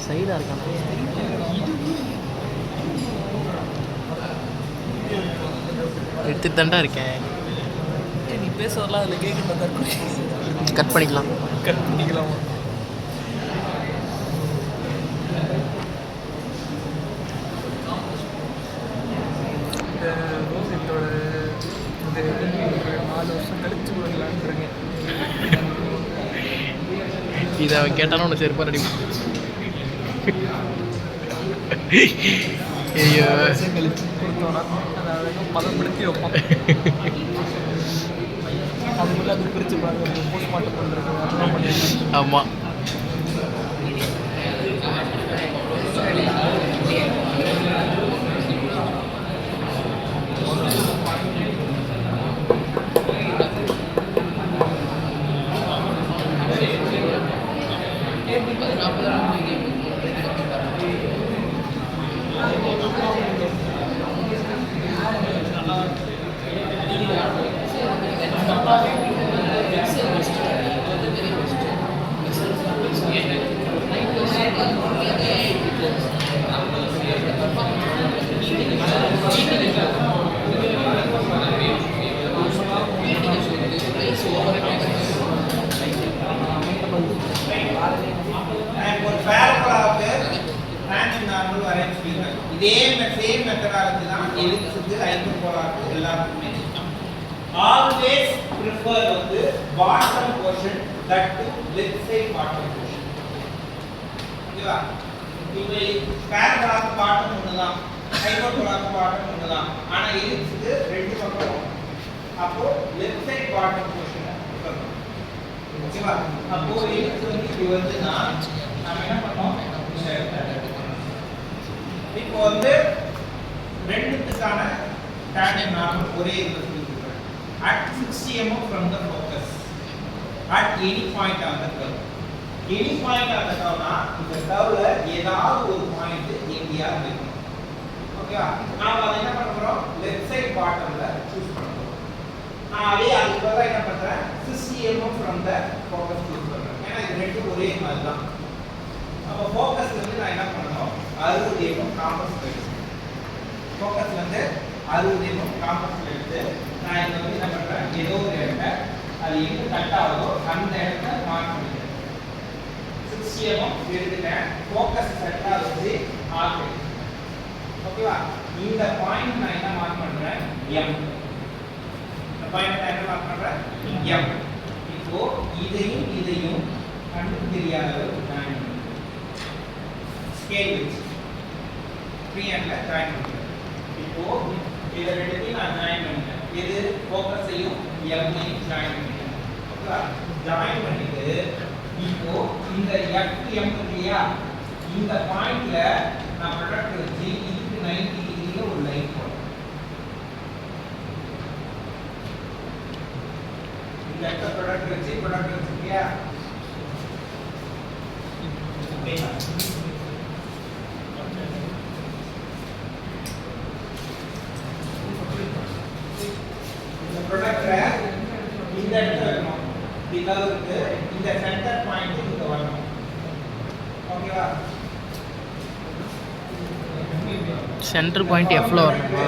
சைடாக இருக்கான எடுத்துட்டு தாண்டா இருக்கேன். நீ பேசுறதெல்லாம் அதில் கேட்க கட் பண்ணிக்கலாம். இந்த ரோஹித்தோட இந்த 4 வருஷம் கழிச்சு கொடுக்கலான்னு இருக்கேன். இதை அவன் கேட்டாலும் ஒன்று செருப்பாக ரெடி ஐயோ கழிச்சு கொடுத்தோன்னா அதை பதப்படுத்தி வைப்போம். அதுக்குள்ளே அது பிரித்து பாருங்க போஸ்ட்மார்ட்டம் பண்ணுறது அதெல்லாம் பண்ணிடுறேன். ஆமாம். இதே சேம் மெத்தடாலஜி தான் எலிப்ஸுக்கு ஹைப்பர்போலாருக்கு எல்லாருக்குமே. ஆல்வேஸ் ப்ரிஃபர் வந்து bottom portion that to left side bottom portion. ஓகேவா? இப்போ பேரபோலாக்கு பாட்டம் ஒண்ணுதான், ஹைப்பர்போலாக்கு பாட்டம் ஒண்ணுதான். ஆனா எலிப்ஸுக்கு ரெண்டு பக்கம் வரும். அப்போ left side bottom portion prefer பண்ணுவோம். ஓகேவா? அப்போ எலிப்ஸ் வந்து இது வந்துனா நாம என்ன பண்ணோம்? இப்போ வந்து ரெண்டுத்துக்கான tangent நார்மல் ஒரே இதுல சொல்லிருக்கேன். At 60 mm from the focus at any point on the curve. Any point on the curve னா இந்த கர்வ்ல ஏதாவது ஒரு பாயிண்ட் எங்கயா இருக்கும். ஓகேவா? நாம அதை என்ன பண்ண போறோம்? லெஃப்ட் சைடு பாட்டம்ல சூஸ் பண்ண போறோம். நான் அதே அதுக்கு பதிலா என்ன பண்றேன்? 60 mm from the focus choose பண்றேன். ஏன்னா இது ரெண்டும் ஒரே மாதிரி தான். அப்ப ஃபோக்கஸ்ல இருந்து நான் என்ன பண்ணனும்? 60 mm காம்பஸ் எடுத்து ஃபோக்கஸ்ல இருந்து 60 mm காம்பஸ்ல எடுத்து நான் இங்க வந்து என்ன பண்றேன்? ஏதோ ஒரு இடத்தை அது எங்க கட் ஆகுதோ அந்த இடத்தை மார்க் பண்ணிக்கிறேன். 60 mm எடுத்துட்டேன். ஃபோக்கஸ் செட்டா வச்சு ஆர்க். ஓகேவா? இந்த பாயிண்ட் நான் என்ன மார்க் பண்றேன்? M. இந்த பாயிண்ட் நான் என்ன மார்க் பண்றேன்? M. இப்போ இதையும் கண்ணுக்கு தெரியாத அளவுக்கு நான் ஸ்கேல் வச்சு 300ல ஜாயின் பண்ணுறேன். இப்போ இதை ரெண்டுத்தையும் நான் ஜாயின் பண்ணிட்டேன். இது ஃபோக்கஸையும் எம்மையும் ஜாயின் பண்ணிட்டேன். ஓகேவா? ஜாயின் பண்ணிட்டு இப்போ இந்த எஃப் எம் இல்லையா, இந்த பாயிண்ட்ல நான் ப்ரொடக்ட் வச்சு இதுக்கு 90 டிகிரில ஒரு லைன் போடுறேன். இந்த இடத்த ப்ரொடக்ட் வச்சு இல்லையா, ப்ரொடக்டரை இந்த இடத்துல வைக்கணும். இதுக்கு இந்த சென்டர் பாயிண்ட் இங்க வரணும். ஓகேவா? சென்டர் பாயிண்ட் எஃப்ல வரணுமா?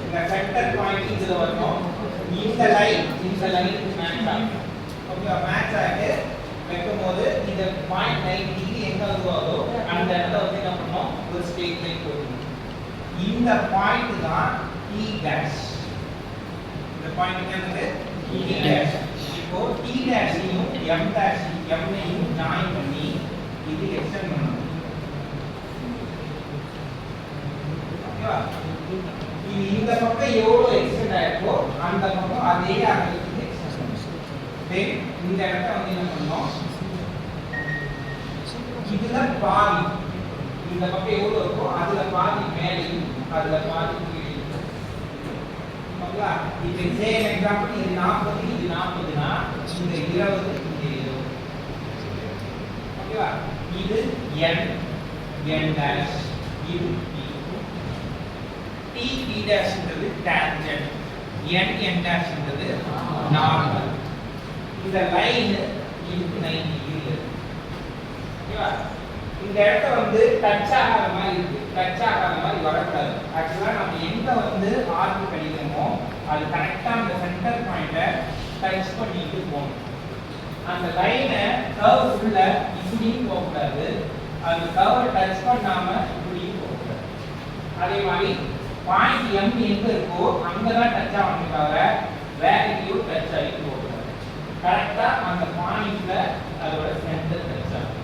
இந்த சென்டர் பாயிண்ட் இதுல வரணும். இந்த லைன் மேட்ச் ஆகும். ஓகேவா? மேட்ச் ஆகிட்டு வைக்கும்போது இந்த பாயிண்ட் 90 டிகிரி எங்க வருதோ அந்த இடத்துல வந்து என்ன பண்ணணும்? ஒரு ஸ்ட்ரெயிட் லைன் போடணும். இந்த பாயிண்ட் தான் T டேஷ். இந்த பாயிண்ட் என்னது? T dash. இப்போ T டேஷையும் M டேஷ் M-ஐயும் ஜாயின் பண்ணி இது எக்ஸ்டெண்ட் பண்ணணும். ஓகேவா? இது இந்த பக்கம் எவ்வளவு எக்ஸ்டெண்ட் ஆயிருக்கோ அந்த பக்கம் அதே அகலத்துக்கு எக்ஸ்டெண்ட் பண்ணணும். இந்த இடத்தை வந்து என்ன பண்ணணும்? இதுல பாதி இந்த பக்கம் எவ்வளவு இருக்கோ அதுல பாதி மேலையும் அதுல பாதி கீழையும். ஓகேவா? இப்போ சேம் எக்ஸாம்பிள் இது 40 இது 40னா இந்த 20 இந்த 20. ஓகேவா? இது n dash இது p p dash ன்றது tangent n dash ன்றது நார்மல். இந்த லைன் இதுக்கு 90 டிகிரி ஓகேவா இந்த இடத்த வந்து டச் ஆகாத மாதிரி இருக்கு டச் ஆகாத மாதிரி வரக்கூடாது ஆக்சுவலா நம்ம எங்க வந்து ஆர்க் கடிக்கிறோமோ அது கரெக்டா அந்த சென்டர் பாயிண்ட டச் பண்ணிட்டு போகணும் அந்த லைனை கர்வ் உள்ள இப்படியும் போகக்கூடாது அந்த கர்வை டச் பண்ணாம இப்படியும் போகக்கூடாது அதே மாதிரி பாயிண்ட் எம் எங்க இருக்கோ அங்கதான் டச் ஆகணும் தவிர வேற எங்கேயும் டச் ஆகி போகக்கூடாது கரெக்டா அந்த பாயிண்ட்ல அதோட சென்டர் டச் ஆகும்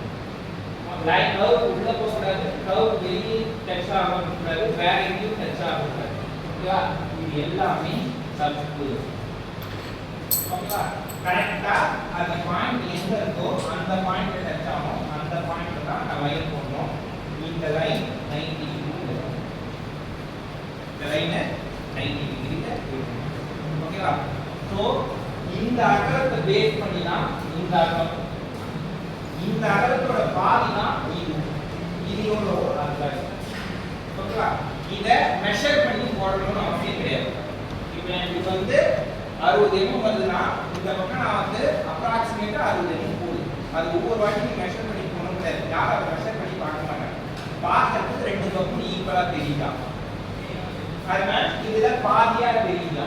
லைன் கர்வ் உள்ள போகக்கூடாது கர்வ் வெளியே டச் ஆகக்கூடாது வேற எங்கேயும் டச் ஆகக்கூடாது ஓகேவா இது எல்லாமே தப்பு ஓகேவா கரெக்டா அந்த பாயிண்ட் எங்க இருக்கோ அந்த பாயிண்ட்ல டச் ஆகும் அந்த பாயிண்ட்ல தான் நான் லைன் போடணும் இந்த லைன் 90 டிகிரி இந்த லைன் 90 டிகிரி ஓகேவா சோ இந்த அகலத்தை பேஸ் பண்ணி தான் இந்த அகலம் இந்த அகலத்தோட பாதி தான் இது எவ்வளவு அகலம் ஓகேவா இத மெஷர் பண்ணி போடணும்னு அவசியம் கிடையாது இப்போ இது வந்து 60 mm வருதுன்னா இந்த பக்கம் நான் வந்து அப்ராக்ஸிமேட்டா 60 mm போடுது அது ஒவ்வொரு வாட்டியும் மெஷர் பண்ணி போகணும் கிடையாது யாரும் அதை மெஷர் பண்ணி பார்க்க மாட்டாங்க பார்க்கறதுக்கு ரெண்டு பக்கம் ஈக்குவலா தெரியுதா அதனால இதுல பாதியா தெரியுதா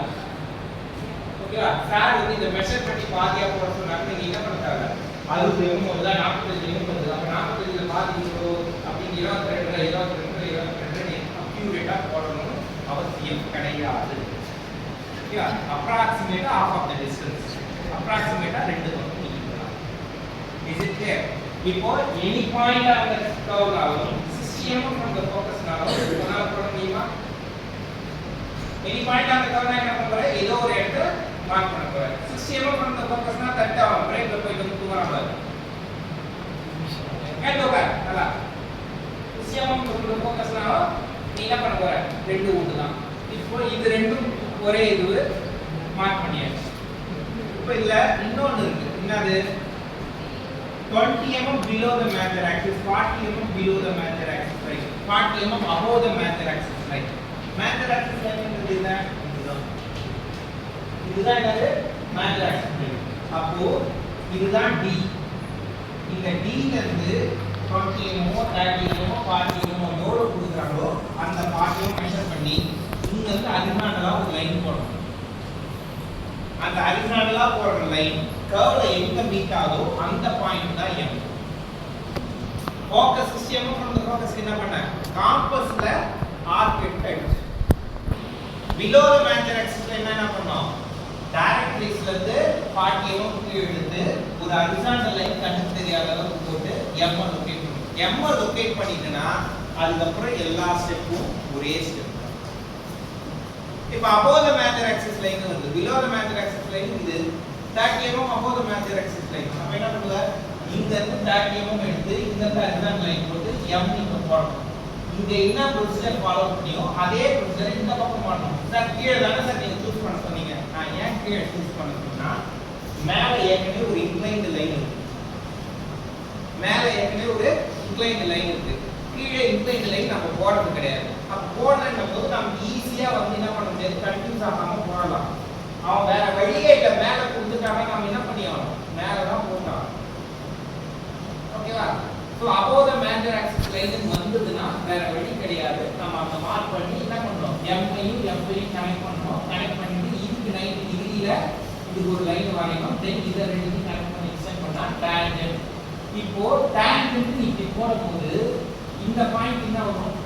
ஓகேவா சார் வந்து இதை மெஷர் பண்ணி பாதியா போட சொன்னாங்க நீங்க என்ன பண்ணுறாங்க 60 mm வருதா 45 mm வருதா அப்ப 45ல பாதி எவ்வளோ அப்படின்னு 22 அக்யூரேட்டா போடணும்னு அவசியம் கிடையாது ஓகேவா அப்ராக்ஸிமேட்டா half of the distance அப்ராக்ஸிமேட்டா ரெண்டு பக்கம் நீக்கலாம் is it clear இப்போ any point of the curve நாலும் 60 mm from the focus நாலும் ஒண்ணா போட முடியுமா any point of the curve நான் என்ன பண்றேன் ஏதோ ஒரு இடத்துல மார்க் பண்ண போறேன் 60 mm from the focus னா கரெக்ட்டா பிரேக்ல போய் வந்து தூக்குறான் பாரு கேட்டோங்க நல்லா 60 mm from the focus னா நீ என்ன பண்ண போற ரெண்டு ஓட்டு தான் இப்போ இது ரெண்டும் ஒரே இது மார்க் பண்ணியாச்சு இப்போ இதுல இன்னொன்னு இருக்கு என்னது 20 mm below the major axis 40 mm below the major axis right 40 mm above the major axis right major axis line என்னது இதுதான் என்னது major axis அப்போ இதுதான் D இந்த D ல இருந்து 20 mm 30 mm 40 mm எவ்வளவு கொடுக்குறாங்களோ அந்த 40 mm மெஷர் பண்ணி இங்க வந்து ஹரிசாண்டலா ஒரு லைன் போடணும் அந்த ஹரிசாண்டலா போடுற லைன் கர்வ்ல எங்க மீட் ஆகுதோ அந்த பாயிண்ட் தான் M focus system from the focus என்ன பண்ண காம்பஸ்ல ஆர்க் எடுத்து below the major axis என்ன பண்ணோம் டைரக்ட்ரிக்ஸ்ல இருந்து 40 mm கீழ எடுத்து ஒரு ஹரிசாண்டல் லைன் கண்ணுக்கு தெரியாத அளவுக்கு போட்டு M லொகேட் பண்ணணும் M லொகேட் பண்ணிட்டனா அதுக்கு அப்புறம் எல்லா ஸ்டெப்பும் ஒரே ஸ்டெப் இப்போ above the major axis line வந்து below the major axis line இது 30 mm above the major axis line நம்ம என்ன பண்ணுவோம் இங்க இருந்து 30 mm எடுத்து இந்த ஹரிசாண்டல் லைன் போட்டு M இங்க போடணும் இங்க என்ன ப்ரொசீஜர் ஃபாலோ பண்ணியோ அதே ப்ரொசீஜர் இந்த பக்கம் பண்ணணும் சார் கீழ தான சார் நீங்க சூஸ் பண்ண சொன்னீங்க நான் ஏன் கீழ சூஸ் பண்ண சொன்னா மேல ஏற்கனவே ஒரு இன்க்ளைன்ட் லைன் இருக்கு மேல ஏற்கனவே ஒரு இன்க்ளைன்ட் லைன் இருக்கு கீழே இன்க்ளைன்ட் லைன் நம்ம போடுறது கிடையாது அப்ப போடுறதுன்ற போது நமக்கு ஈஸியா வந்து என்ன பண்ண முடியாது கன்ஃபியூஸ் ஆகாம போடலாம் அவன் வேற வழியே இல்ல மேல கொடுத்துட்டானா நம்ம என்ன பண்ணியாகணும் மேல தான் போடலாம் ஓகேவா so above the major axis line வந்ததுன்னா வேற வழி கிடையாது நம்ம அந்த மார்க் பண்ணி என்ன பண்றோம் M ஐயும் F ஐயும் கனெக்ட் பண்றோம் கனெக்ட் பண்ணிட்டு இதுக்கு 90 டிகிரில இதுக்கு ஒரு லைன் வரையணும் தென் இத ரெண்டையும் கனெக்ட் பண்ணி எக்ஸ்டெண்ட் பண்ணா டான்ஜென்ட் இப்போ டான்ஜென்ட் இப்படி போடும்போது இந்த பாயிண்ட் என்ன வரும்